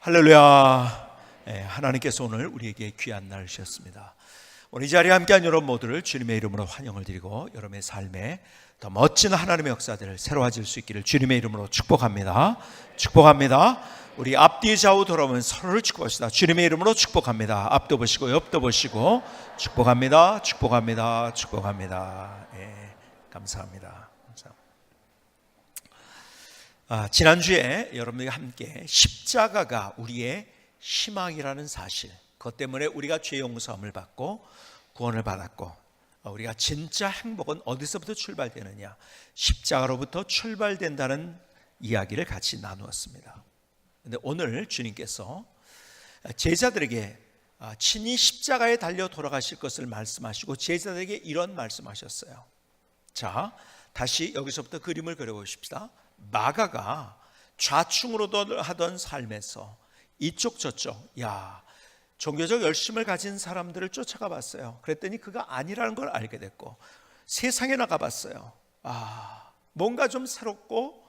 할렐루야. 하나님께서 오늘 우리에게 귀한 날 주셨습니다. 오늘 이 자리에 함께한 여러분 모두를 주님의 이름으로 환영을 드리고 여러분의 삶에 더 멋진 하나님의 역사들을 새로워질 수 있기를 주님의 이름으로 축복합니다. 축복합니다. 우리 앞뒤 좌우 돌아보면 서로를 축복합시다. 주님의 이름으로 축복합니다. 앞도 보시고 옆도 보시고 축복합니다. 축복합니다. 축복합니다. 감사합니다. 지난주에 여러분들과 함께 십자가가 우리의 희망이라는 사실, 그것 때문에 우리가 죄 용서함을 받고 구원을 받았고, 우리가 진짜 행복은 어디서부터 출발되느냐, 십자가로부터 출발된다는 이야기를 같이 나누었습니다. 그런데 오늘 주님께서 제자들에게 친히 십자가에 달려 돌아가실 것을 말씀하시고 제자들에게 이런 말씀하셨어요. 자, 다시 여기서부터 그림을 그려보십시다. 마가가 좌충으로 하던 삶에서 이쪽 저쪽, 종교적 열심을 가진 사람들을 쫓아가 봤어요. 그랬더니 그가 아니라는 걸 알게 됐고, 세상에 나가봤어요. 뭔가 좀 새롭고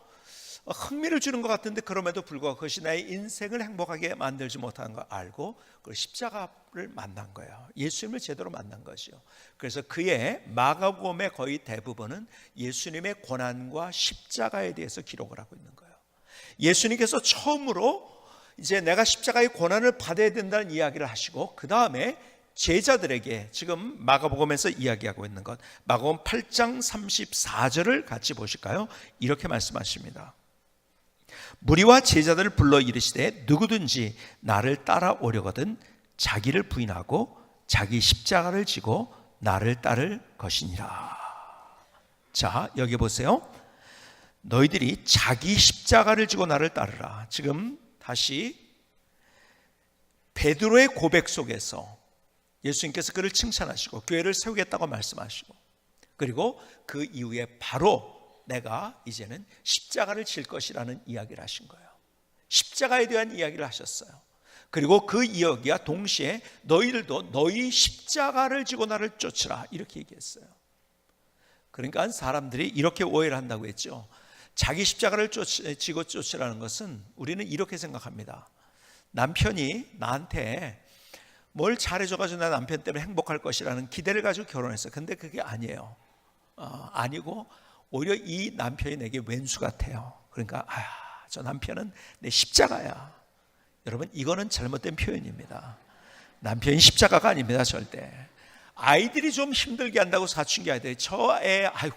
흥미를 주는 것 같은데 그럼에도 불구하고 그것이 나의 인생을 행복하게 만들지 못하는 걸 알고 그 십자가를 만난 거예요. 예수님을 제대로 만난 것이요. 그래서 그의 마가복음의 거의 대부분은 예수님의 고난과 십자가에 대해서 기록을 하고 있는 거예요. 예수님께서 처음으로 이제 내가 십자가의 고난을 받아야 된다는 이야기를 하시고, 그 다음에 제자들에게 지금 마가복음에서 이야기하고 있는 것, 마가복음 8장 34절을 같이 보실까요? 이렇게 말씀하십니다. 무리와 제자들을 불러 이르시되 누구든지 나를 따라오려거든 자기를 부인하고 자기 십자가를 지고 나를 따를 것이니라. 자, 여기 보세요. 너희들이 자기 십자가를 지고 나를 따르라. 지금 다시 베드로의 고백 속에서 예수님께서 그를 칭찬하시고 교회를 세우겠다고 말씀하시고, 그리고 그 이후에 바로 내가 이제는 십자가를 질 것이라는 이야기를 하신 거예요. 십자가에 대한 이야기를 하셨어요. 그리고 그 이야기와 동시에 너희들도 너희 십자가를 지고 나를 쫓으라, 이렇게 얘기했어요. 그러니까 사람들이 이렇게 오해를 한다고 했죠. 자기 십자가를 지고 쫓으라는 것은 우리는 이렇게 생각합니다. 남편이 나한테 뭘 잘해줘가지고 나 남편 때문에 행복할 것이라는 기대를 가지고 결혼했어요. 근데 그게 아니에요. 아니고 오히려 이 남편이 내게 왼수 같아요. 그러니까 저 남편은 내 십자가야. 여러분, 이거는 잘못된 표현입니다. 남편이 십자가가 아닙니다. 절대. 아이들이 좀 힘들게 한다고 사춘기 아이들이 저 애 아이고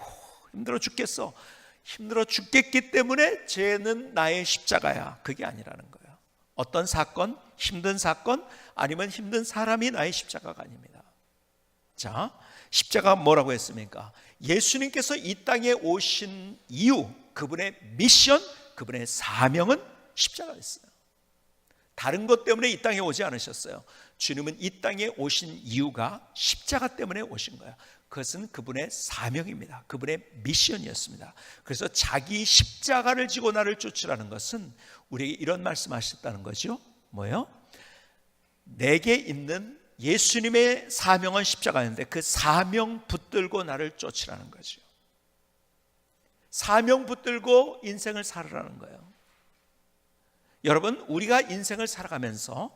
힘들어 죽겠어, 힘들어 죽겠기 때문에 쟤는 나의 십자가야. 그게 아니라는 거예요. 어떤 사건, 힘든 사건, 아니면 힘든 사람이 나의 십자가가 아닙니다. 자, 십자가가 뭐라고 했습니까? 예수님께서 이 땅에 오신 이유, 그분의 미션, 그분의 사명은 십자가였어요. 다른 것 때문에 이 땅에 오지 않으셨어요. 주님은 이 땅에 오신 이유가 십자가 때문에 오신 거예요. 그것은 그분의 사명입니다. 그분의 미션이었습니다. 그래서 자기 십자가를 지고 나를 쫓으라는 것은 우리에게 이런 말씀하셨다는 거죠. 뭐예요? 내게 있는 예수님의 사명은 십자가였는데 그 사명 붙들고 나를 쫓으라는 거죠. 사명 붙들고 인생을 살으라는 거예요. 여러분, 우리가 인생을 살아가면서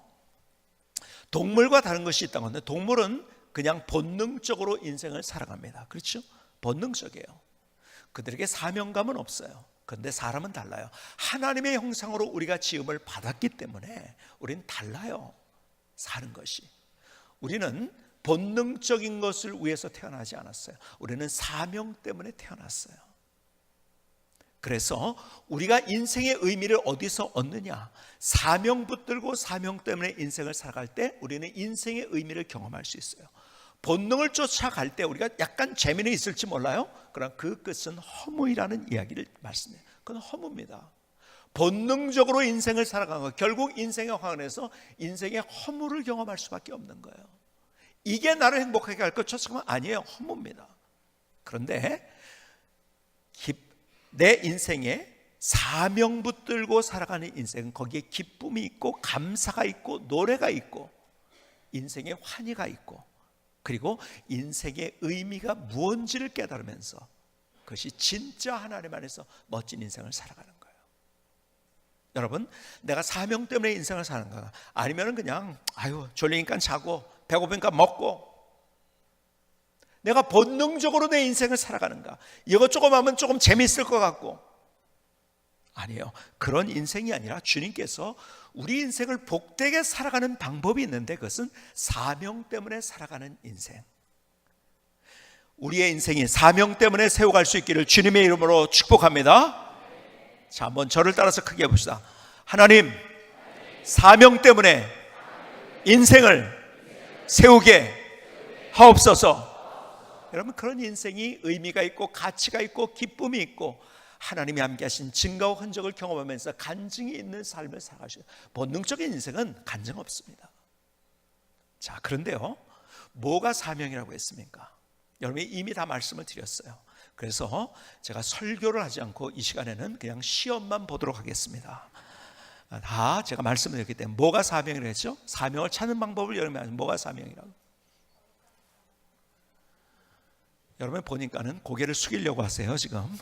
동물과 다른 것이 있다고 하는데, 동물은 그냥 본능적으로 인생을 살아갑니다. 그렇죠? 본능적이에요. 그들에게 사명감은 없어요. 그런데 사람은 달라요. 하나님의 형상으로 우리가 지음을 받았기 때문에 우리는 달라요. 사는 것이. 우리는 본능적인 것을 위해서 태어나지 않았어요. 우리는 사명 때문에 태어났어요. 그래서 우리가 인생의 의미를 어디서 얻느냐? 사명 붙들고 사명 때문에 인생을 살아갈 때 우리는 인생의 의미를 경험할 수 있어요. 본능을 쫓아갈 때 우리가 약간 재미는 있을지 몰라요. 그러나 그 끝은 허무이라는 이야기를 말씀해요. 그건 허무입니다. 본능적으로 인생을 살아가는 것, 결국 인생의 황혼에서 인생의 허무를 경험할 수밖에 없는 거예요. 이게 나를 행복하게 할 것 쫓아가면 아니에요. 허무입니다. 그런데 내 인생에 사명 붙들고 살아가는 인생은 거기에 기쁨이 있고 감사가 있고 노래가 있고 인생의 환희가 있고, 그리고 인생의 의미가 무언지를 깨달으면서 그것이 진짜 하나님 안에서 멋진 인생을 살아가는 거예요. 여러분, 내가 사명 때문에 인생을 사는가? 아니면 그냥 졸리니까 자고 배고프니까 먹고, 내가 본능적으로 내 인생을 살아가는가? 이거 조금 하면 조금 재미있을 것 같고. 아니에요. 그런 인생이 아니라 주님께서 우리 인생을 복되게 살아가는 방법이 있는데, 그것은 사명 때문에 살아가는 인생. 우리의 인생이 사명 때문에 세워갈 수 있기를 주님의 이름으로 축복합니다. 자, 한번 저를 따라서 크게 해봅시다. 하나님, 사명 때문에 인생을 세우게 하옵소서. 여러분, 그런 인생이 의미가 있고 가치가 있고 기쁨이 있고 하나님이 함께 하신 증거와 흔적을 경험하면서 간증이 있는 삶을 살아가시고, 본능적인 인생은 간증 없습니다. 자, 그런데요, 뭐가 사명이라고 했습니까? 여러분이 이미 다 말씀을 드렸어요. 그래서 제가 설교를 하지 않고 이 시간에는 그냥 시험만 보도록 하겠습니다. 다 제가 말씀을 드렸기 때문에 뭐가 사명이라고 했죠? 사명을 찾는 방법을 여러분이 뭐가 사명이라고? 여러분 보니까는 고개를 숙이려고 하세요 지금.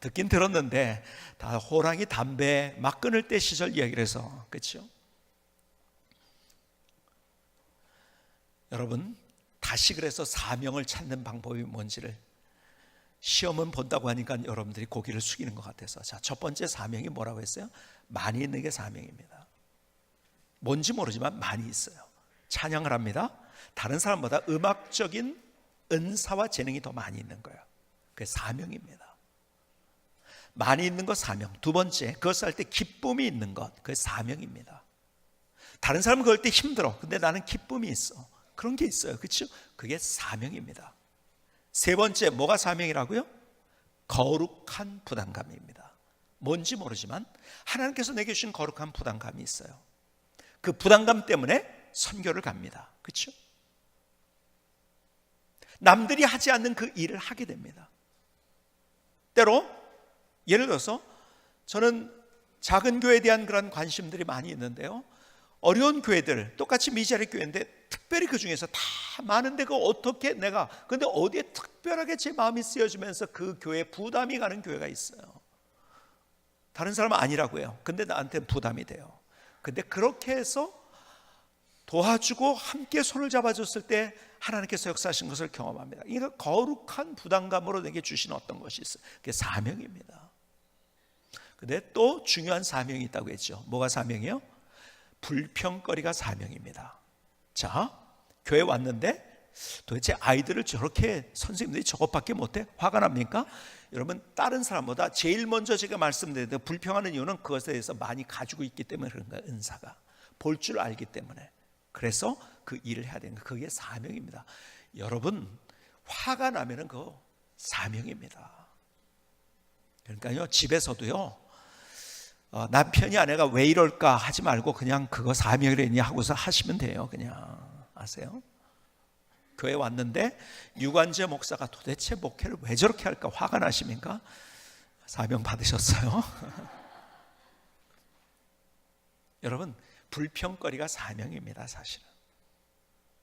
듣긴 들었는데 다 호랑이 담배 막 끊을 때 시절 이야기를 해서, 그렇죠? 여러분, 다시 그래서 사명을 찾는 방법이 뭔지를 시험은 본다고 하니까 여러분들이 고개를 숙이는 것 같아서, 자, 첫 번째 사명이 뭐라고 했어요? 많이 있는 게 사명입니다. 뭔지 모르지만 많이 있어요. 찬양을 합니다. 다른 사람보다 음악적인 은사와 재능이 더 많이 있는 거예요. 그게 사명입니다. 많이 있는 것 사명. 두 번째, 그것을 할 때 기쁨이 있는 것, 그게 사명입니다. 다른 사람은 그럴 때 힘들어. 근데 나는 기쁨이 있어. 그런 게 있어요. 그렇죠? 그게 사명입니다. 세 번째, 뭐가 사명이라고요? 거룩한 부담감입니다. 뭔지 모르지만 하나님께서 내게 주신 거룩한 부담감이 있어요. 그 부담감 때문에 선교를 갑니다. 그렇죠? 남들이 하지 않는 그 일을 하게 됩니다. 때로 예를 들어서 저는 작은 교회에 대한 그런 관심들이 많이 있는데요, 어려운 교회들, 똑같이 미자리 교회인데 특별히 그 중에서 다 많은데 그 어떻게 내가, 근데 어디에 특별하게 제 마음이 쓰여지면서 그 교회에 부담이 가는 교회가 있어요. 다른 사람은 아니라고 해요. 근데 나한테는 부담이 돼요. 근데 그렇게 해서 도와주고 함께 손을 잡아줬을 때 하나님께서 역사하신 것을 경험합니다. 이거 거룩한 부담감으로 내게 주신 어떤 것이 있어요. 그게 사명입니다. 근데 또 중요한 사명이 있다고 했죠. 뭐가 사명이요? 불평거리가 사명입니다. 자, 교회 왔는데 도대체 아이들을 저렇게 선생님들이 저것밖에 못해? 화가 납니까? 여러분, 다른 사람보다 제일 먼저 제가 말씀드렸는데 불평하는 이유는 그것에 대해서 많이 가지고 있기 때문에 그런 거예요. 은사가 볼 줄 알기 때문에. 그래서 그 일을 해야 되는 거, 그게 사명입니다. 여러분, 화가 나면은 그거 사명입니다. 그러니까요, 집에서도요, 남편이 아내가 왜 이럴까 하지 말고 그냥 그거 사명이랬니 하고서 하시면 돼요. 그냥 아세요? 교회 왔는데 유관재 목사가 도대체 목회를 왜 저렇게 할까 화가 나십니까? 사명 받으셨어요? 여러분, 불평거리가 사명입니다, 사실은.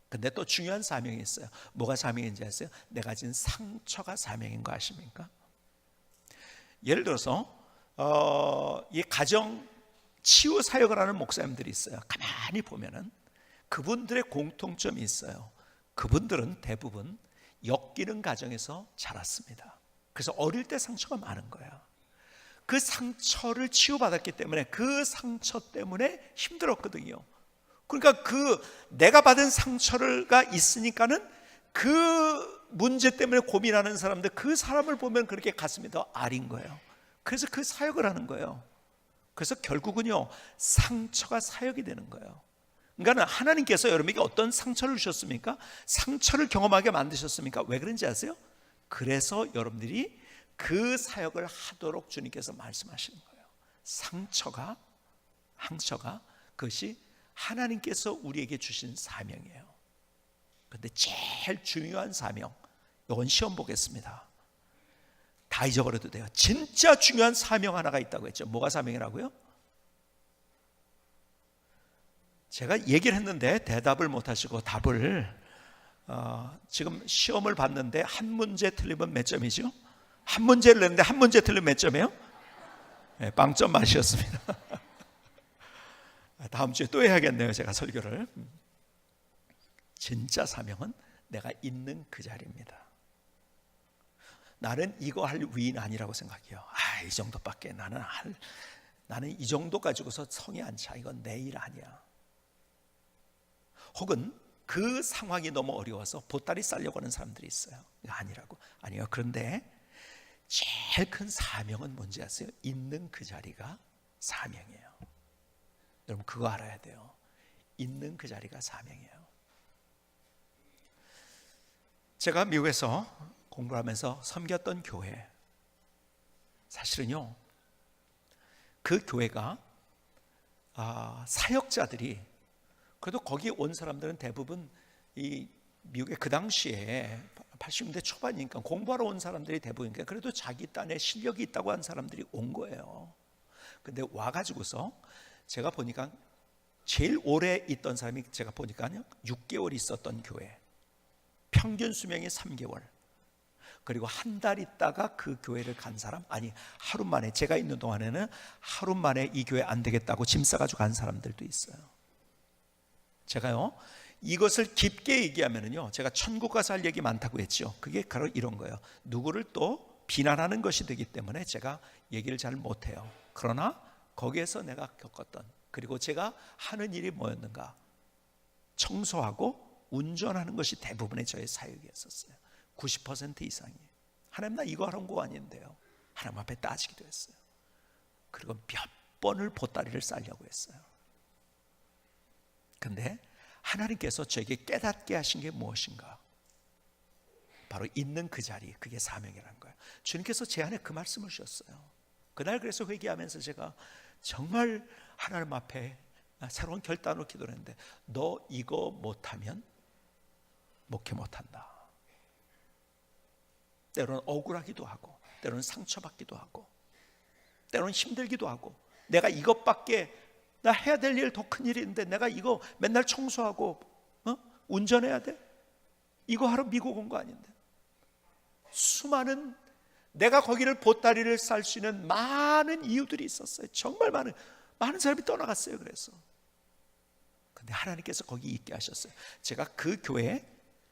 근데 또 중요한 사명이 있어요. 뭐가 사명인지 아세요? 내가 진 상처가 사명인 거 아십니까? 예를 들어서 이 가정 치유 사역을 하는 목사님들이 있어요. 가만히 보면은 그분들의 공통점이 있어요. 그분들은 대부분 엮이는 가정에서 자랐습니다. 그래서 어릴 때 상처가 많은 거예요. 그 상처를 치유받았기 때문에 그 상처 때문에 힘들었거든요. 그러니까 그 내가 받은 상처가 있으니까는 그 문제 때문에 고민하는 사람들, 그 사람을 보면 그렇게 가슴이 더 아린 거예요. 그래서 그 사역을 하는 거예요. 그래서 결국은요, 상처가 사역이 되는 거예요. 그러니까 하나님께서 여러분에게 어떤 상처를 주셨습니까? 상처를 경험하게 만드셨습니까? 왜 그런지 아세요? 그래서 여러분들이 그 사역을 하도록 주님께서 말씀하시는 거예요. 상처가 그것이 하나님께서 우리에게 주신 사명이에요. 그런데 제일 중요한 사명, 이건 시험 보겠습니다. 다 잊어버려도 돼요. 진짜 중요한 사명 하나가 있다고 했죠. 뭐가 사명이라고요? 제가 얘기를 했는데 대답을 못 하시고 답을 지금 시험을 봤는데 한 문제 틀리면 몇 점이죠? 한 문제를 냈는데 한 문제 틀리면 몇 점이에요? 빵점 맛이었습니다. 다음 주에 또 해야겠네요, 제가 설교를. 진짜 사명은 내가 있는 그 자리입니다. 나는 이거 할 위인 아니라고 생각해요. 이 정도밖에 나는 이 정도 가지고서 성에 안 차. 이건 내 일 아니야. 혹은 그 상황이 너무 어려워서 보따리 싸려고 하는 사람들이 있어요. 아니라고. 아니요. 그런데 제일 큰 사명은 뭔지 아세요? 있는 그 자리가 사명이에요. 여러분 그거 알아야 돼요. 있는 그 자리가 사명이에요. 제가 미국에서 공부하면서 섬겼던 교회, 사실은요 그 교회가 사역자들이, 그래도 거기 온 사람들은 대부분 이 미국의 그 당시에 80년대 초반이니까 공부하러 온 사람들이 대부분이니까 그래도 자기 딴에 실력이 있다고 한 사람들이 온 거예요. 근데 와가지고서 제가 보니까 제일 오래 있던 사람이 제가 보니까요 6개월 있었던 교회, 평균 수명이 3개월, 그리고 한 달 있다가 그 교회를 간 사람, 아니 하루 만에, 제가 있는 동안에는 하루 만에 이 교회 안 되겠다고 짐 싸가지고 간 사람들도 있어요. 제가요 이것을 깊게 얘기하면은요, 제가 천국 가서 할 얘기 많다고 했죠. 그게 바로 이런 거예요. 누구를 또 비난하는 것이 되기 때문에 제가 얘기를 잘 못해요. 그러나 거기에서 내가 겪었던, 그리고 제가 하는 일이 뭐였는가, 청소하고 운전하는 것이 대부분의 저의 사역이었어요. 90% 이상이. 하나님 나 이거 하러 온 거 아닌데요. 하나님 앞에 따지기도 했어요. 그리고 몇 번을 보따리를 싸려고 했어요. 근데 하나님께서 저에게 깨닫게 하신 게 무엇인가? 바로 있는 그 자리, 그게 사명이라는 거예요. 주님께서 제 안에 그 말씀을 주셨어요. 그날 그래서 회개하면서 제가 정말 하나님 앞에 새로운 결단으로 기도를 했는데, 너 이거 못하면 목회 못한다. 때로는 억울하기도 하고, 때로는 상처받기도 하고, 때로는 힘들기도 하고, 내가 이것밖에, 나 해야 될 일 더 큰 일이 있는데 내가 이거 맨날 청소하고 운전해야 돼? 이거 하러 미국 온 거 아닌데. 수많은, 내가 거기를 보따리를 쌀 수 있는 많은 이유들이 있었어요. 정말 많은 사람이 떠나갔어요. 그래서 근데 하나님께서 거기 있게 하셨어요. 제가 그 교회에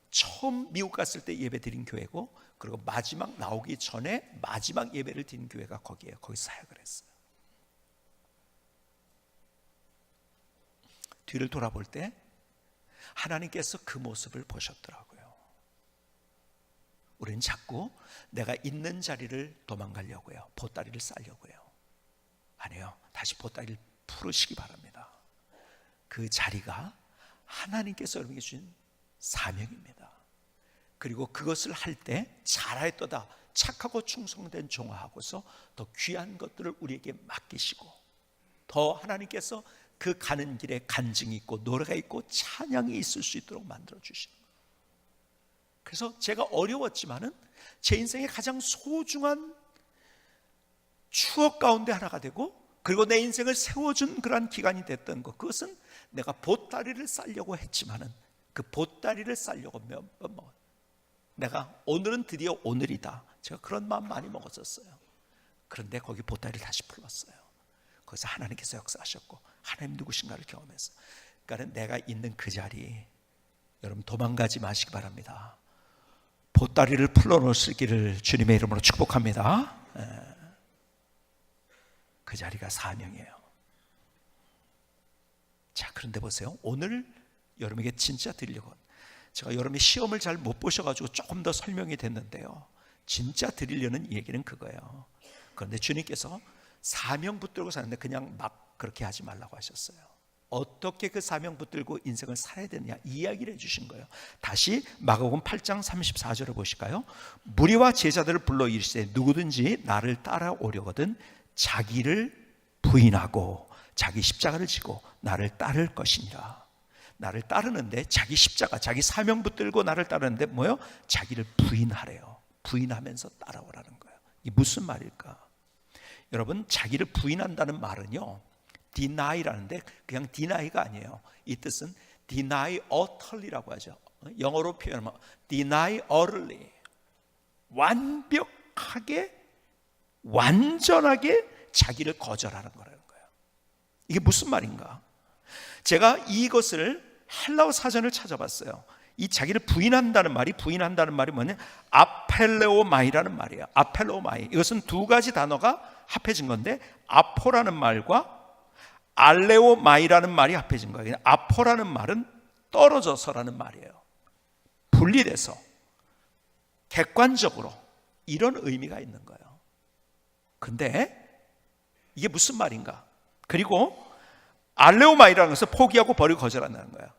처음 미국 갔을 때 예배 드린 교회고, 그리고 마지막 나오기 전에 마지막 예배를 드린 교회가 거기에요. 거기 사역을 했어요. 뒤를 돌아볼 때 하나님께서 그 모습을 보셨더라고요. 우리는 자꾸 내가 있는 자리를 도망가려고요. 보따리를 싸려고요. 아니요. 다시 보따리를 풀으시기 바랍니다. 그 자리가 하나님께서 여러분에게 주신 사명입니다. 그리고 그것을 할 때 잘하였도다, 착하고 충성된 종하고서 더 귀한 것들을 우리에게 맡기시고, 더 하나님께서 그 가는 길에 간증이 있고 노래가 있고 찬양이 있을 수 있도록 만들어 주시는 거예요. 그래서 제가 어려웠지만은 제 인생의 가장 소중한 추억 가운데 하나가 되고, 그리고 내 인생을 세워준 그러한 기간이 됐던 것, 그것은 내가 보따리를 싸려고 했지만은 그 보따리를 싸려고 몇 번 먹었어요. 내가 오늘은 드디어 오늘이다, 제가 그런 마음 많이 먹었었어요. 그런데 거기 보따리를 다시 풀었어요. 거기서 하나님께서 역사하셨고 하나님 누구신가를 경험했어요. 그러니까 내가 있는 그 자리, 여러분 도망가지 마시기 바랍니다. 보따리를 풀어놓을 수 있기를 주님의 이름으로 축복합니다. 그 자리가 사명이에요. 자, 그런데 보세요. 오늘 여러분에게 진짜 드리려고, 제가 여러분이 시험을 잘 못 보셔가지고 조금 더 설명이 됐는데요, 진짜 드리려는 얘기는 그거예요. 그런데 주님께서 사명 붙들고 사는데 그냥 막 그렇게 하지 말라고 하셨어요. 어떻게 그 사명 붙들고 인생을 살아야 되느냐 이야기를 해주신 거예요. 다시 마가복음 8장 34절을 보실까요? 무리와 제자들을 불러 이르시되 누구든지 나를 따라오려거든 자기를 부인하고 자기 십자가를 지고 나를 따를 것이니라. 나를 따르는데 자기 십자가, 자기 사명 붙들고 나를 따르는데 뭐요? 자기를 부인하래요. 부인하면서 따라오라는 거예요. 이게 무슨 말일까? 여러분, 자기를 부인한다는 말은요, deny라는데 그냥 deny가 아니에요. 이 뜻은 deny utterly라고 하죠. 영어로 표현하면 deny utterly, 완벽하게, 완전하게 자기를 거절하는 거라는 거예요. 이게 무슨 말인가? 제가 이것을 헬라어 사전을 찾아봤어요. 이 자기를 부인한다는 말이 뭐냐? 아펠레오마이라는 말이에요. 아펠레오마이. 이것은 두 가지 단어가 합해진 건데, 아포라는 말과 알레오마이라는 말이 합해진 거예요. 아포라는 말은 떨어져서라는 말이에요. 분리돼서, 객관적으로, 이런 의미가 있는 거예요. 근데 이게 무슨 말인가? 그리고 알레오마이라는 것은 포기하고 버리고 거절한다는 거예요.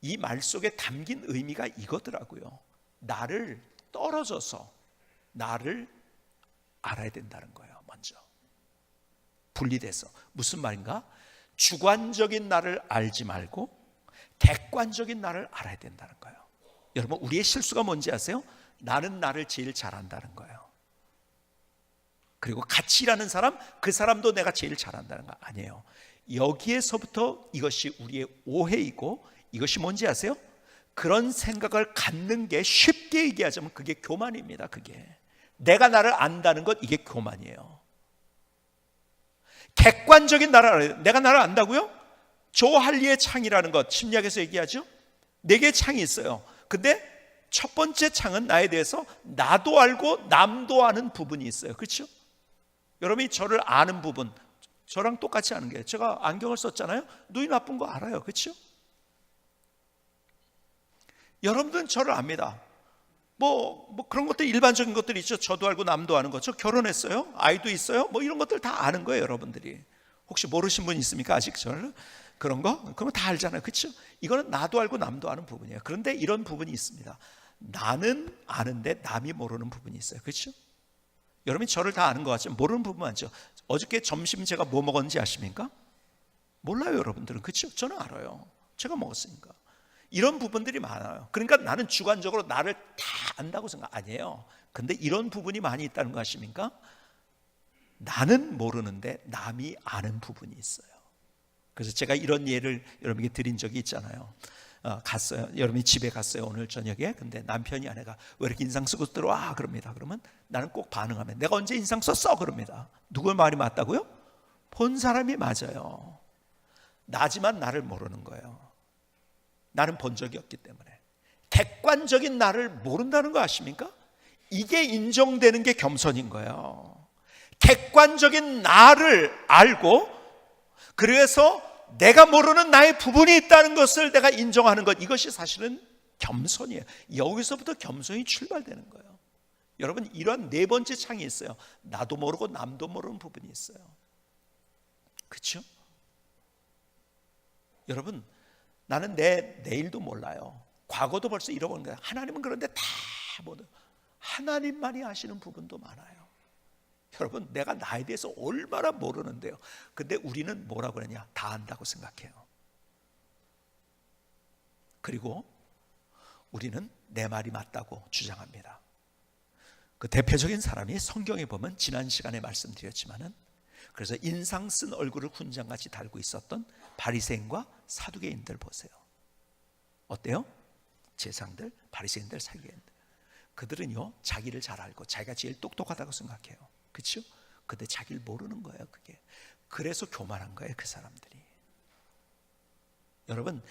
이 말 속에 담긴 의미가 이거더라고요. 나를 떨어져서 나를 알아야 된다는 거예요. 먼저 분리돼서. 무슨 말인가? 주관적인 나를 알지 말고 객관적인 나를 알아야 된다는 거예요. 여러분, 우리의 실수가 뭔지 아세요? 나는 나를 제일 잘한다는 거예요. 그리고 같이 일하는 사람, 그 사람도 내가 제일 잘한다는 거 아니에요. 여기에서부터 이것이 우리의 오해이고, 이것이 뭔지 아세요? 그런 생각을 갖는 게, 쉽게 얘기하자면 그게 교만입니다. 그게 내가 나를 안다는 것, 이게 교만이에요. 객관적인 나를 알아요. 내가 나를 안다고요? 조할리의 창이라는 것, 심리학에서 얘기하죠. 4개의 창이 있어요. 근데 첫 번째 창은 나에 대해서 나도 알고 남도 아는 부분이 있어요. 그렇죠? 여러분이 저를 아는 부분, 저랑 똑같이 아는 게, 제가 안경을 썼잖아요. 눈이 나쁜 거 알아요. 그렇죠? 여러분들은 저를 압니다. 뭐 그런 것들, 일반적인 것들이 있죠. 저도 알고 남도 아는 거. 저 결혼했어요. 아이도 있어요. 뭐 이런 것들 다 아는 거예요. 여러분들이 혹시 모르신 분 있습니까? 아직 저를 그런 거? 그런 거 다 알잖아요. 그렇죠? 이거는 나도 알고 남도 아는 부분이에요. 그런데 이런 부분이 있습니다. 나는 아는데 남이 모르는 부분이 있어요. 그렇죠? 여러분이 저를 다 아는 것 같지만 모르는 부분 많죠. 어저께 점심 제가 뭐 먹었는지 아십니까? 몰라요. 여러분들은. 그렇죠? 저는 알아요. 제가 먹었으니까. 이런 부분들이 많아요. 그러니까 나는 주관적으로 나를 다 안다고 생각 아니에요. 근데 이런 부분이 많이 있다는 거 아십니까? 나는 모르는데 남이 아는 부분이 있어요. 그래서 제가 이런 예를 여러분에게 드린 적이 있잖아요. 갔어요. 여러분이 집에 갔어요. 오늘 저녁에. 근데 남편이 아내가 왜 이렇게 인상 쓰고 들어와? 그럽니다. 그러면 나는 꼭 반응하면, 내가 언제 인상 썼어? 그럽니다. 누구의 말이 맞다고요? 본 사람이 맞아요. 나지만 나를 모르는 거예요. 나는 본 적이 없기 때문에. 객관적인 나를 모른다는 거 아십니까? 이게 인정되는 게 겸손인 거예요. 객관적인 나를 알고, 그래서 내가 모르는 나의 부분이 있다는 것을 내가 인정하는 것, 이것이 사실은 겸손이에요. 여기서부터 겸손이 출발되는 거예요. 여러분, 이러한 4번째 창이 있어요. 나도 모르고 남도 모르는 부분이 있어요. 그렇죠? 여러분, 나는 내 내일도 몰라요. 과거도 벌써 잃어버린 거예요. 하나님은 그런데 다 모두, 하나님만이 아시는 부분도 많아요. 여러분, 내가 나에 대해서 얼마나 모르는데요. 근데 우리는 뭐라고 그러냐? 다 안다고 생각해요. 그리고 우리는 내 말이 맞다고 주장합니다. 그 대표적인 사람이 성경에 보면, 지난 시간에 말씀드렸지만은, 그래서 인상 쓴 얼굴을 훈장같이 달고 있었던 바리새인과 사두개인들 보세요. 어때요? 제사장들, 바리새인들, 사두개인들. 그들은요, 자기를 잘 알고 자기가 제일 똑똑하다고 생각해요. 그렇죠? 근데 자기를 모르는 거예요. 그게. 그래서 교만한 거예요, 그 사람들이. 여러분,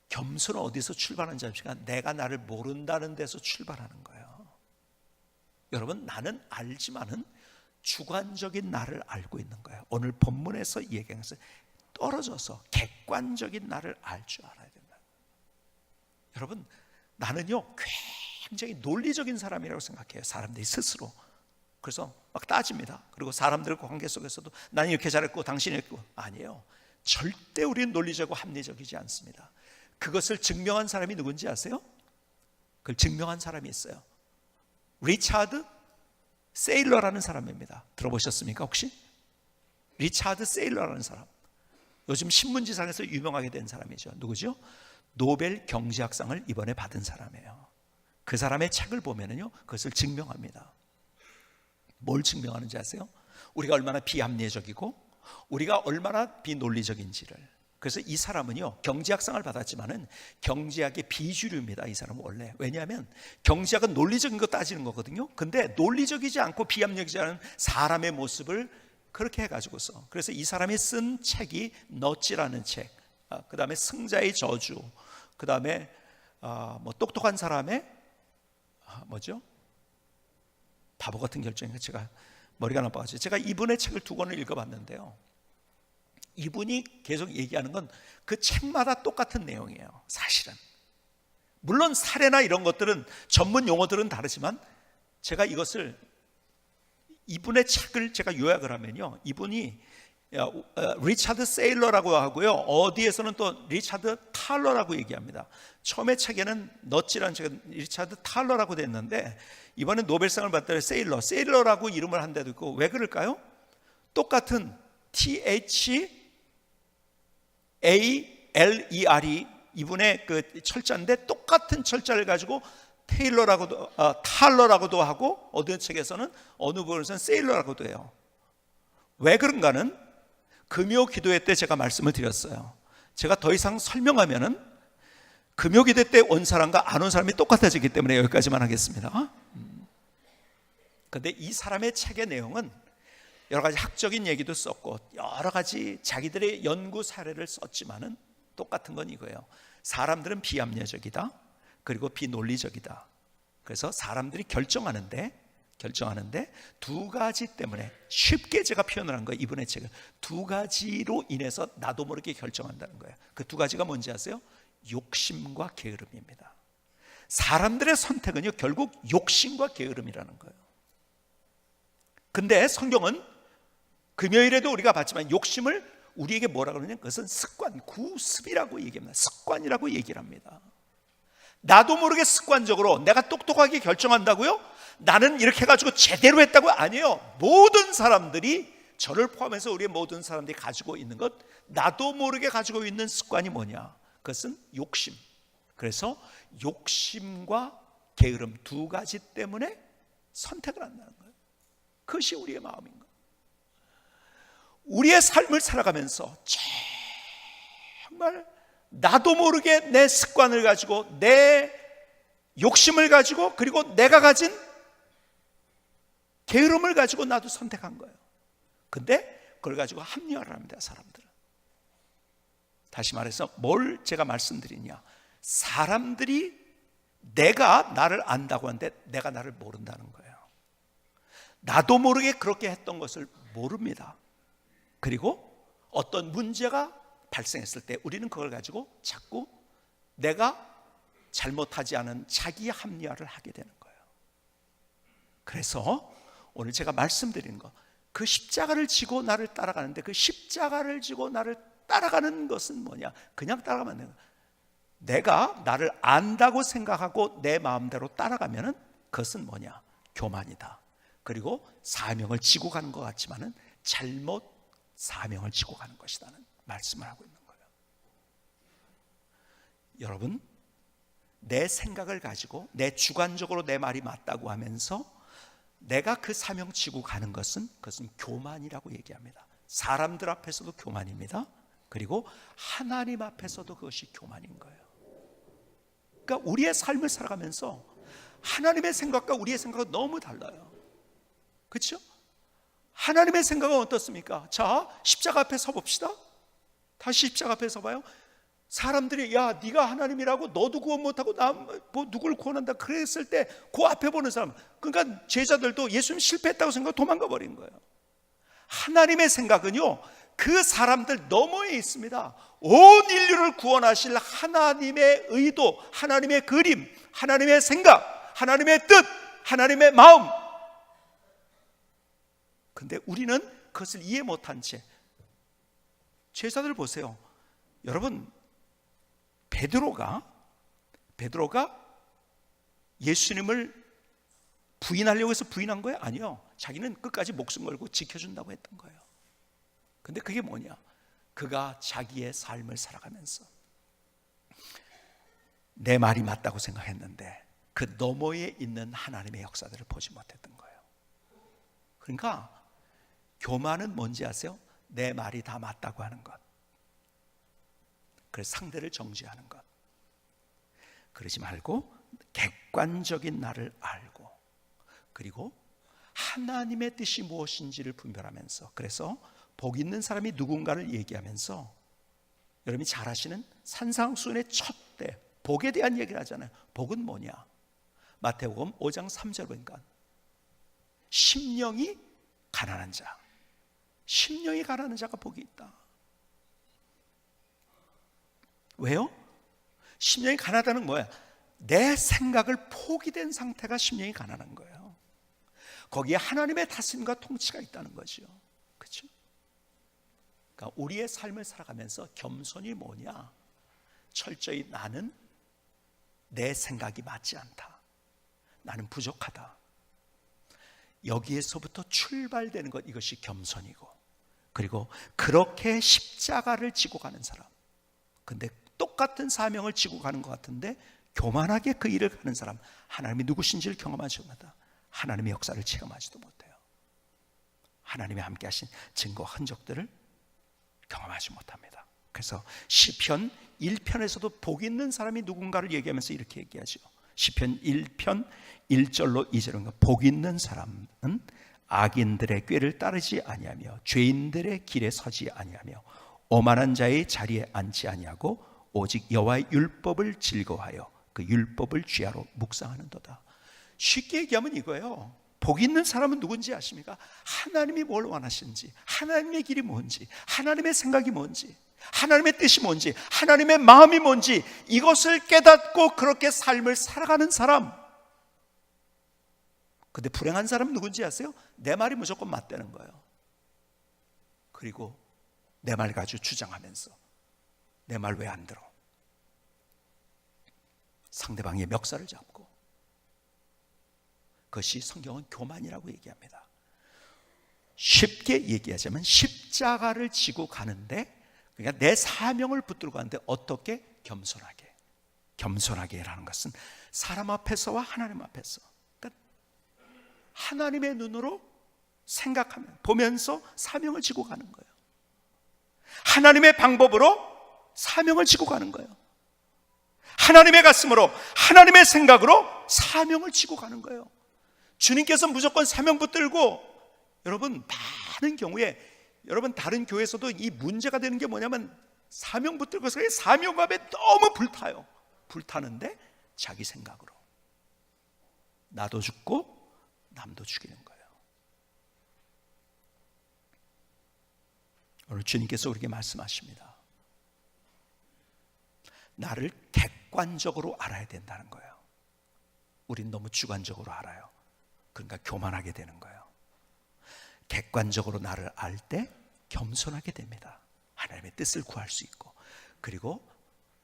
겸손은 어디서 출발하는지 아십니까? 내가 나를 모른다는 데서 출발하는 거예요. 여러분, 나는 알지만은 주관적인 나를 알고 있는 거예요. 오늘 본문에서 얘기한 것은 떨어져서 객관적인 나를 알 줄 알아야 된다. 여러분, 나는요 굉장히 논리적인 사람이라고 생각해요. 사람들이 스스로. 그래서 막 따집니다. 그리고 사람들과 관계 속에서도 나는 이렇게 잘했고 당신이 했고, 아니에요. 절대 우리는 논리적이고 합리적이지 않습니다. 그것을 증명한 사람이 누군지 아세요? 그걸 증명한 사람이 있어요. 리차드 세일러라는 사람입니다. 들어보셨습니까 혹시? 리차드 세일러라는 사람, 요즘 신문지상에서 유명하게 된 사람이죠. 누구죠? 노벨 경제학상을 이번에 받은 사람이에요. 그 사람의 책을 보면은요, 그것을 증명합니다. 뭘 증명하는지 아세요? 우리가 얼마나 비합리적이고 우리가 얼마나 비논리적인지를. 그래서 이 사람은요, 경제학상을 받았지만은 경제학의 비주류입니다. 이 사람은 원래. 왜냐하면 경제학은 논리적인 거 따지는 거거든요. 근데 논리적이지 않고 비합리적이지 않은 사람의 모습을 그렇게 해가지고서, 그래서 이 사람이 쓴 책이 넛지라는 책, 그 다음에 승자의 저주, 그 다음에 뭐 똑똑한 사람의 뭐죠? 바보 같은 결정인가, 제가 머리가 나빠가지고 제가 이분의 책을 2권을 읽어봤는데요, 이분이 계속 얘기하는 건 그 책마다 똑같은 내용이에요. 사실은 물론 사례나 이런 것들은 전문 용어들은 다르지만, 제가 이분의 책을 제가 요약을 하면요, 이분이 리차드 세일러라고 하고요, 어디에서는 또 리차드 탈러라고 얘기합니다. 처음에 책에는 넛지라는 책은 리차드 탈러라고 됐는데, 이번에 노벨상을 받던 세일러라고 이름을 한 데도 있고. 왜 그럴까요? 똑같은 THALERE 이분의 그 철자인데, 똑같은 철자를 가지고 탈러라고도 하고, 어느 책에서는 어느 부분에서는 세일러라고도 해요. 왜 그런가는 금요 기도회 때 제가 말씀을 드렸어요. 제가 더 이상 설명하면은 금요 기도회 때 온 사람과 안 온 사람이 똑같아지기 때문에 여기까지만 하겠습니다. 그런데 이 사람의 책의 내용은 여러 가지 학적인 얘기도 썼고 여러 가지 자기들의 연구 사례를 썼지만은 똑같은 건 이거예요. 사람들은 비합리적이다, 그리고 비논리적이다. 그래서 사람들이 결정하는데 2가지 때문에, 쉽게 제가 표현을 한 거예요. 이분의 책은 2가지로 인해서 나도 모르게 결정한다는 거예요. 그 2가지가 뭔지 아세요? 욕심과 게으름입니다. 사람들의 선택은요, 결국 욕심과 게으름이라는 거예요. 근데 성경은 금요일에도 우리가 봤지만 욕심을 우리에게 뭐라 그러냐면, 그것은 습관, 구습이라고 얘기합니다. 습관이라고 얘기를 합니다. 나도 모르게 습관적으로 내가 똑똑하게 결정한다고요? 나는 이렇게 해가지고 제대로 했다고? 아니에요. 모든 사람들이, 저를 포함해서 우리의 모든 사람들이 가지고 있는 것, 나도 모르게 가지고 있는 습관이 뭐냐? 그것은 욕심. 그래서 욕심과 게으름 2가지 때문에 선택을 한다는 거예요. 그것이 우리의 마음인 거예요. 우리의 삶을 살아가면서 정말 나도 모르게 내 습관을 가지고, 내 욕심을 가지고, 그리고 내가 가진 게으름을 가지고 나도 선택한 거예요. 근데 그걸 가지고 합리화를 합니다, 사람들은. 다시 말해서 뭘 제가 말씀드리냐, 사람들이 내가 나를 안다고 하는데 내가 나를 모른다는 거예요. 나도 모르게 그렇게 했던 것을 모릅니다. 그리고 어떤 문제가 발생했을 때 우리는 그걸 가지고 자꾸 내가 잘못하지 않은 자기 합리화를 하게 되는 거예요. 그래서 오늘 제가 말씀드린 거, 그 십자가를 지고 나를 따라가는데, 그 십자가를 지고 나를 따라가는 것은 뭐냐? 그냥 따라가면 안 돼요. 내가 나를 안다고 생각하고 내 마음대로 따라가면은 그것은 뭐냐? 교만이다. 그리고 사명을 지고 가는 것 같지만은 잘못 사명을 지고 가는 것이라는 말씀을 하고 있는 거예요. 여러분, 내 생각을 가지고 내 주관적으로 내 말이 맞다고 하면서 내가 그 사명 지고 가는 것은, 그것은 교만이라고 얘기합니다. 사람들 앞에서도 교만입니다. 그리고 하나님 앞에서도 그것이 교만인 거예요. 그러니까 우리의 삶을 살아가면서 하나님의 생각과 우리의 생각은 너무 달라요. 그렇죠? 하나님의 생각은 어떻습니까? 자, 십자가 앞에 서봅시다. 다시 십자가 앞에 서봐요. 사람들이 야, 네가 하나님이라고, 너도 구원 못하고 나 뭐 누굴 구원한다 그랬을 때 그 앞에 보는 사람, 그러니까 제자들도 예수님 실패했다고 생각하고 도망가 버린 거예요. 하나님의 생각은요, 그 사람들 너머에 있습니다. 온 인류를 구원하실 하나님의 의도, 하나님의 그림, 하나님의 생각, 하나님의 뜻, 하나님의 마음. 근데 우리는 그것을 이해 못한 채, 제자들 보세요. 여러분, 베드로가 예수님을 부인하려고 해서 부인한 거예요? 아니요. 자기는 끝까지 목숨 걸고 지켜준다고 했던 거예요. 근데 그게 뭐냐? 그가 자기의 삶을 살아가면서 내 말이 맞다고 생각했는데 그 너머에 있는 하나님의 역사들을 보지 못했던 거예요. 그러니까 교만은 뭔지 아세요? 내 말이 다 맞다고 하는 것. 그래서 상대를 정죄하는 것. 그러지 말고 객관적인 나를 알고, 그리고 하나님의 뜻이 무엇인지를 분별하면서, 그래서 복 있는 사람이 누군가를 얘기하면서 여러분이 잘 아시는 산상수훈의 첫 때 복에 대한 얘기를 하잖아요. 복은 뭐냐? 마태복음 5장 3절 보니까 심령이 가난한 자, 심령이 가난한 자가 복이 있다. 왜요? 심령이 가난하다는 뭐야? 내 생각을 포기된 상태가 심령이 가난한 거예요. 거기에 하나님의 다스림과 통치가 있다는 거죠. 그렇죠? 그러니까 우리의 삶을 살아가면서 겸손이 뭐냐? 철저히 나는 내 생각이 맞지 않다, 나는 부족하다, 여기에서부터 출발되는 것, 이것이 겸손이고, 그리고 그렇게 십자가를 지고 가는 사람, 근데 똑같은 사명을 지고 가는 것 같은데 교만하게 그 일을 하는 사람, 하나님이 누구신지를 경험하지 못하다. 하나님의 역사를 체험하지도 못해요. 하나님이 함께 하신 증거와 흔적들을 경험하지 못합니다. 그래서 시편 1편에서도 복 있는 사람이 누군가를 얘기하면서 이렇게 얘기하죠. 시편 1편 1절로 2절은 복 있는 사람은 악인들의 꾀를 따르지 아니하며 죄인들의 길에 서지 아니하며 오만한 자의 자리에 앉지 아니하고 오직 여호와의 율법을 즐거워하여 그 율법을 주야로 묵상하는도다. 쉽게 얘기하면 이거예요. 복 있는 사람은 누군지 아십니까? 하나님이 뭘 원하시는지, 하나님의 길이 뭔지, 하나님의 생각이 뭔지, 하나님의 뜻이 뭔지, 하나님의 마음이 뭔지, 이것을 깨닫고 그렇게 삶을 살아가는 사람. 근데 불행한 사람은 누군지 아세요? 내 말이 무조건 맞다는 거예요. 그리고 내 말 가지고 주장하면서 내 말 왜 안 들어? 상대방의 멱살을 잡고, 그것이 성경은 교만이라고 얘기합니다. 쉽게 얘기하자면 십자가를 지고 가는데, 그러니까 내 사명을 붙들고 가는데 어떻게? 겸손하게 라는 것은 사람 앞에서와 하나님 앞에서, 그러니까 하나님의 눈으로 생각하면, 보면서 사명을 지고 가는 거예요. 하나님의 방법으로 사명을 지고 가는 거예요. 하나님의 가슴으로, 하나님의 생각으로 사명을 지고 가는 거예요. 주님께서 무조건 사명 붙들고, 여러분 많은 경우에 여러분 다른 교회에서도 이 문제가 되는 게 뭐냐면 사명 붙들고서 사명감에 너무 불타요. 불타는데 자기 생각으로 나도 죽고 남도 죽이는 거예요. 오늘 주님께서 우리에게 말씀하십니다. 나를 객관적으로 알아야 된다는 거예요. 우린 너무 주관적으로 알아요. 그러니까 교만하게 되는 거예요. 객관적으로 나를 알 때 겸손하게 됩니다. 하나님의 뜻을 구할 수 있고, 그리고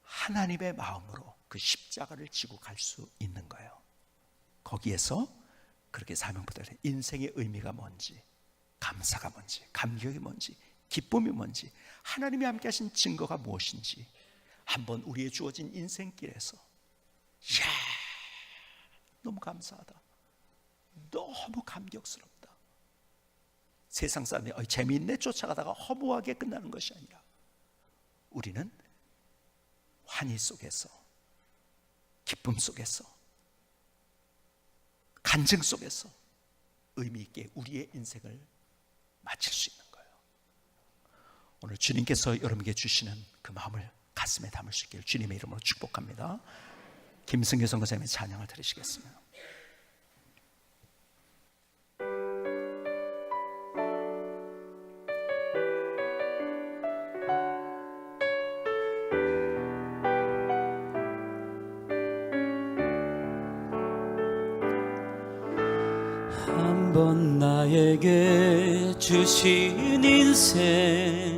하나님의 마음으로 그 십자가를 지고 갈 수 있는 거예요. 거기에서 그렇게 사명부터 인생의 의미가 뭔지, 감사가 뭔지, 감격이 뭔지, 기쁨이 뭔지, 하나님이 함께 하신 증거가 무엇인지 한번 우리의 주어진 인생길에서, 이야, 너무 감사하다, 너무 감격스럽다. 세상 사람이 재미있네 쫓아가다가 허무하게 끝나는 것이 아니라 우리는 환희 속에서, 기쁨 속에서, 간증 속에서 의미 있게 우리의 인생을 마칠 수 있는 거예요. 오늘 주님께서 여러분에게 주시는 그 마음을 가슴에 담을 수 있기를 주님의 이름으로 축복합니다. 김승규 선교사님의 찬양을 들으시겠습니다. 한번 나에게 주신 인생,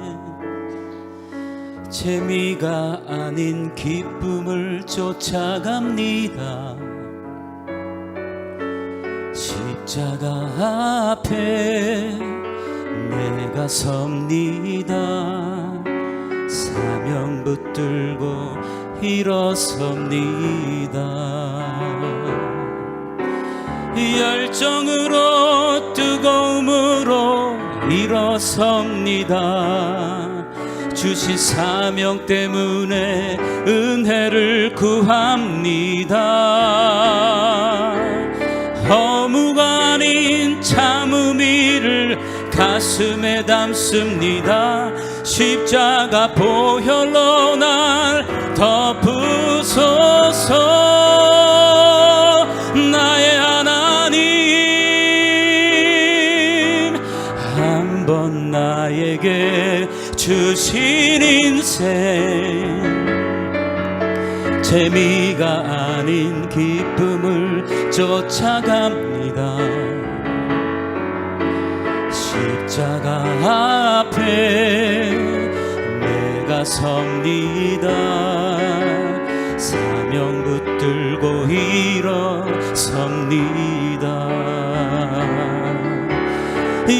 재미가 아닌 기쁨을 쫓아갑니다. 십자가 앞에 내가 섭니다. 사명 붙들고 일어섭니다. 열정으로 뜨거움으로 일어섭니다. 주신 사명 때문에 은혜를 구합니다. 허무가 아닌 참 위를 가슴에 담습니다. 십자가 보혈로 날 덮으소서. 나의 하나님, 한번 나에게 주신 인생, 재미가 아닌 기쁨을 쫓아갑니다. 십자가 앞에 내가 섭니다. 사명 붙들고 일어섭니다.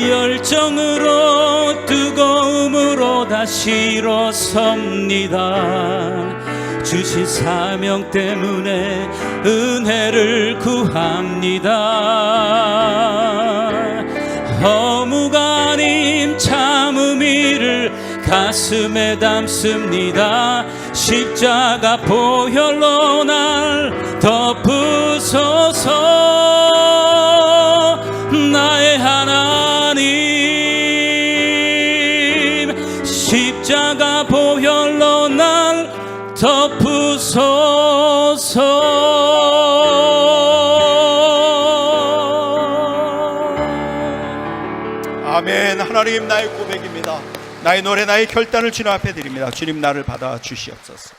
열정으로 뜨거움으로 다시 일어섭니다. 주신 사명 때문에 은혜를 구합니다. 허무가 아닌 참음 이를 가슴에 담습니다. 십자가 보혈로 날 덮으소서. 나의 하나님, 십자가 보혈로 날 덮으소서. 아멘. 하나님, 나의 고백입니다. 나의 노래, 나의 결단을 주님 앞에 드립니다. 주님, 나를 받아 주시옵소서.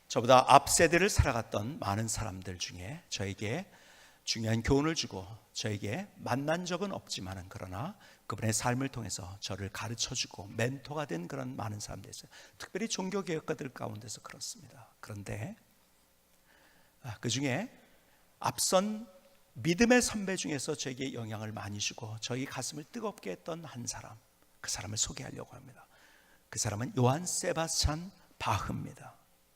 저보다 앞 세대를 살아갔던 많은 사람들 중에 저에게 중요한 교훈을 주고 저에게 만난 적은 없지만은 그러나 그분의 삶을 통해서 저를 가르쳐주고 멘토가 된 그런 많은 사람들이 있어요. 특별히 종교개혁가들 가운데서 그렇습니다. 그런데 그 중에 앞선 믿음의 선배 중에서 저에게 영향을 많이 주고 저희 가슴을 뜨겁게 했던 한 사람, 그 사람을 소개하려고 합니다. 그 사람은 요한 세바스찬 바흐입니다.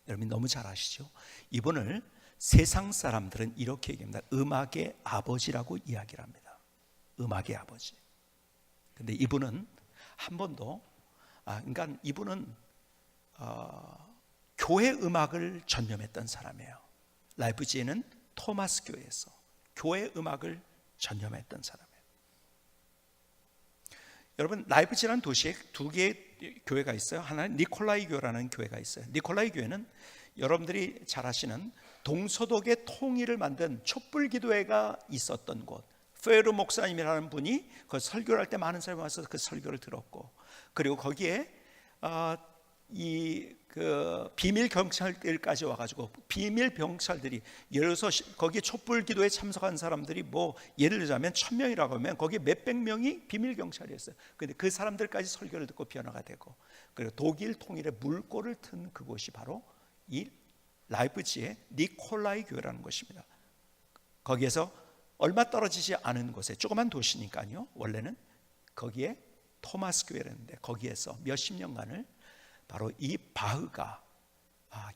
여러분 너무 잘 아시죠? 이분을 세상 사람들은 이렇게 얘기합니다. 음악의 아버지라고 이야기를 합니다. 음악의 아버지. 근데 이분은 한 번도 그러니까 이분은 교회 음악을 전념했던 사람이에요. 라이프지히는 토마스 교회에서 교회 음악을 전념했던 사람이에요. 여러분, 라이프지히라는 도시에 두 개의 교회가 있어요. 하나는 니콜라이 교회라는 교회가 있어요. 니콜라이 교회는 여러분들이 잘 아시는 동서독의 통일을 만든 촛불기도회가 있었던 곳. 페르 목사님이라는 분이 그 설교를 할 때 많은 사람이 와서 그 설교를 들었고, 그리고 거기에 그 비밀 경찰들까지 와가지고 비밀 병찰들이 예를 들어서 거기 촛불 기도에 참석한 사람들이 뭐 예를 들자면 1000명이라고 하면 거기 몇백 명이 비밀 경찰이었어요. 근데 그 사람들까지 설교를 듣고 변화가 되고, 그리고 독일 통일의 물꼬를 튼 그곳이 바로 이 라이프치히의 니콜라이 교회라는 것입니다. 거기에서 얼마 떨어지지 않은 곳에 조그만 도시니까요. 원래는 거기에 토마스 교회라는데 거기에서 몇십 년간을 바로 이 바흐가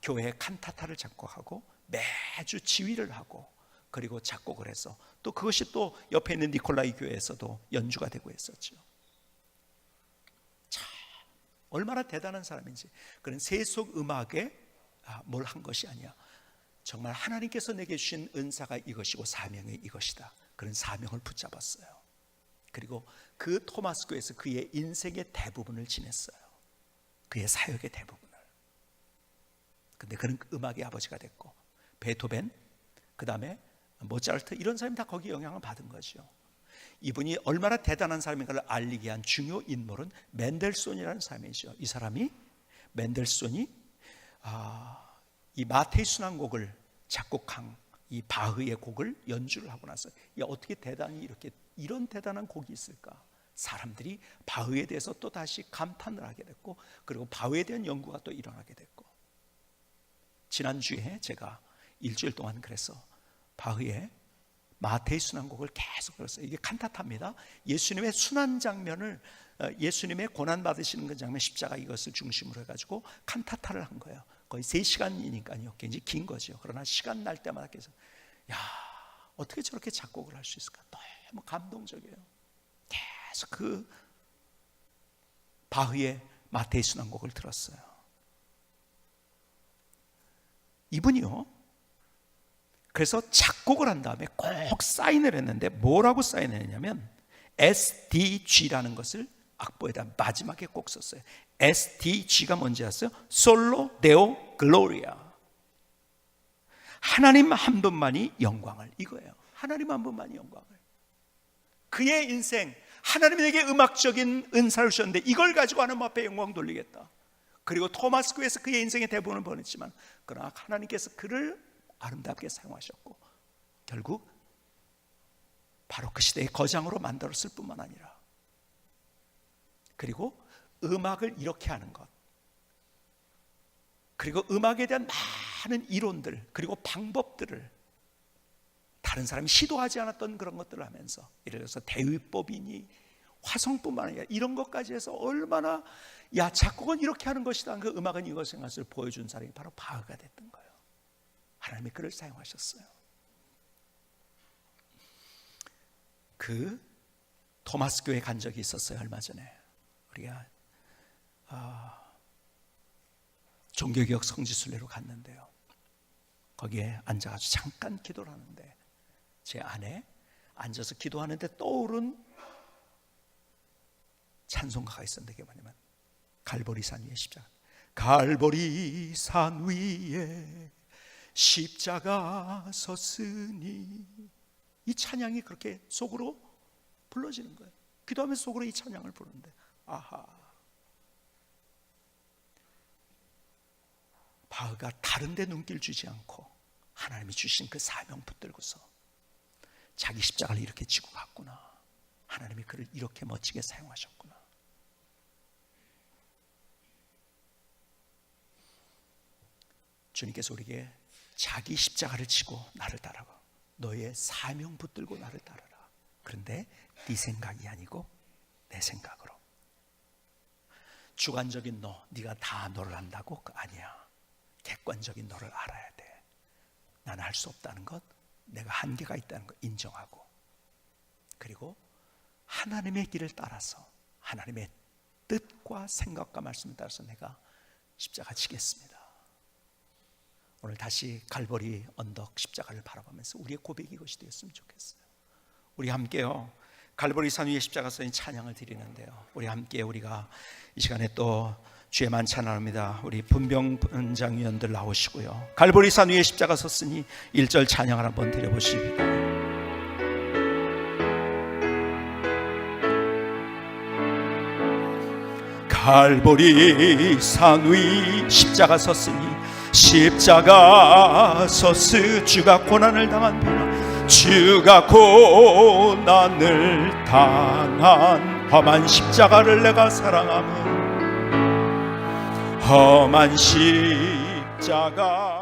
교회의 칸타타를 작곡하고 매주 지휘를 하고 그리고 작곡을 해서 또 그것이 또 옆에 있는 니콜라이 교회에서도 연주가 되고 했었죠. 참 얼마나 대단한 사람인지. 그런 세속 음악에 뭘 한 것이 아니야. 정말 하나님께서 내게 주신 은사가 이것이고 사명이 이것이다. 그런 사명을 붙잡았어요. 그리고 그 토마스 교회에서 그의 인생의 대부분을 지냈어요. 그의 사역의 대부분을. 근데 그는 음악의 아버지가 됐고, 베토벤, 그 다음에 모차르트, 이런 사람이 다 거기에 영향을 받은 거죠. 이분이 얼마나 대단한 사람인가를 알리게 한 중요 인물은 멘델손이라는 사람이죠. 이 사람이 멘델손이 이 마테이 순환곡을 작곡한 이 바흐의 곡을 연주를 하고 나서 어떻게 대단히 이런 대단한 곡이 있을까? 사람들이 바흐에 대해서 또 다시 감탄을 하게 됐고, 그리고 바흐에 대한 연구가 또 일어나게 됐고, 지난주에 제가 일주일 동안 그래서 바흐의 마테이 순환곡을 계속 들었어요. 이게 칸타타입니다. 예수님의 순환 장면을, 예수님의 고난 받으시는 그 장면, 십자가, 이것을 중심으로 해가지고 칸타타를 한 거예요. 거의 3시간이니까요. 굉장히 긴 거죠. 그러나 시간 날 때마다 계속 어떻게 저렇게 작곡을 할 수 있을까? 너무 감동적이에요. 계속 그 바흐의 마테이 순환곡을 들었어요. 이분이요, 그래서 작곡을 한 다음에 꼭 사인을 했는데 뭐라고 사인했냐면 SDG라는 것을 악보에다 마지막에 꼭 썼어요. SDG가 뭔지 아세요? 솔로 데오 글로리아. 하나님 한 분만이 영광을, 이거예요. 하나님 한 분만이 영광을. 그의 인생, 하나님이 내게 음악적인 은사를 주셨는데 이걸 가지고 하나님 앞에 영광 돌리겠다. 그리고 토마스 교회에서 그의 인생의 대부분을 보냈지만 그러나 하나님께서 그를 아름답게 사용하셨고 결국 바로 그 시대의 거장으로 만들었을 뿐만 아니라, 그리고 음악을 이렇게 하는 것, 그리고 음악에 대한 많은 이론들 그리고 방법들을 다른 사람이 시도하지 않았던 그런 것들을 하면서, 예를 들어서 대위법이니 화성뿐만 아니라 이런 것까지 해서 얼마나 야 작곡은 이렇게 하는 것이다, 그 음악은 이것인 것을 보여준 사람이 바로 바흐가 됐던 거예요. 하나님이 그를 사용하셨어요. 그 토마스 교회 간 적이 있었어요. 얼마 전에 우리가 종교개혁 성지순례로 갔는데요, 거기에 앉아가지고 잠깐 기도를 하는데 제 안에 앉아서 기도하는데 떠오른 찬송가가 있었는데 그게 뭐냐면 갈보리 산 위에 십자가, 갈보리 산 위에 십자가 섰으니, 이 찬양이 그렇게 속으로 불러지는 거예요. 기도하면서 속으로 이 찬양을 부르는데, 아하, 바흐가 다른 데 눈길 주지 않고 하나님이 주신 그 사명 붙들고서 자기 십자가를 이렇게 지고 갔구나, 하나님이 그를 이렇게 멋지게 사용하셨구나. 주님께서 우리에게 자기 십자가를 지고 나를 따라가, 너의 사명 붙들고 나를 따라라. 그런데 네 생각이 아니고 내 생각으로. 주관적인 너, 네가 다 너를 안다고? 아니야. 객관적인 너를 알아야 돼. 나는 할 수 없다는 것, 내가 한계가 있다는 것 인정하고, 그리고 하나님의 길을 따라서 하나님의 뜻과 생각과 말씀을 따라서 내가 십자가 지겠습니다. 오늘 다시 갈보리 언덕 십자가를 바라보면서 우리의 고백이 이것이 되었으면 좋겠어요. 우리 함께요, 갈보리 산 위에 십자가 써인 찬양을 드리는데요, 우리 함께 우리가 이 시간에 또 주의만 찬양합니다. 우리 분병분장위원들 나오시고요, 갈보리 산 위에 십자가 섰으니 1절 찬양을 한번 드려보십니다. 갈보리 산 위 십자가 섰으니, 십자가 섰으 주가 고난을 당한 비나, 주가 고난을 당한 험한 십자가를 내가 사랑하며, 험한 십자가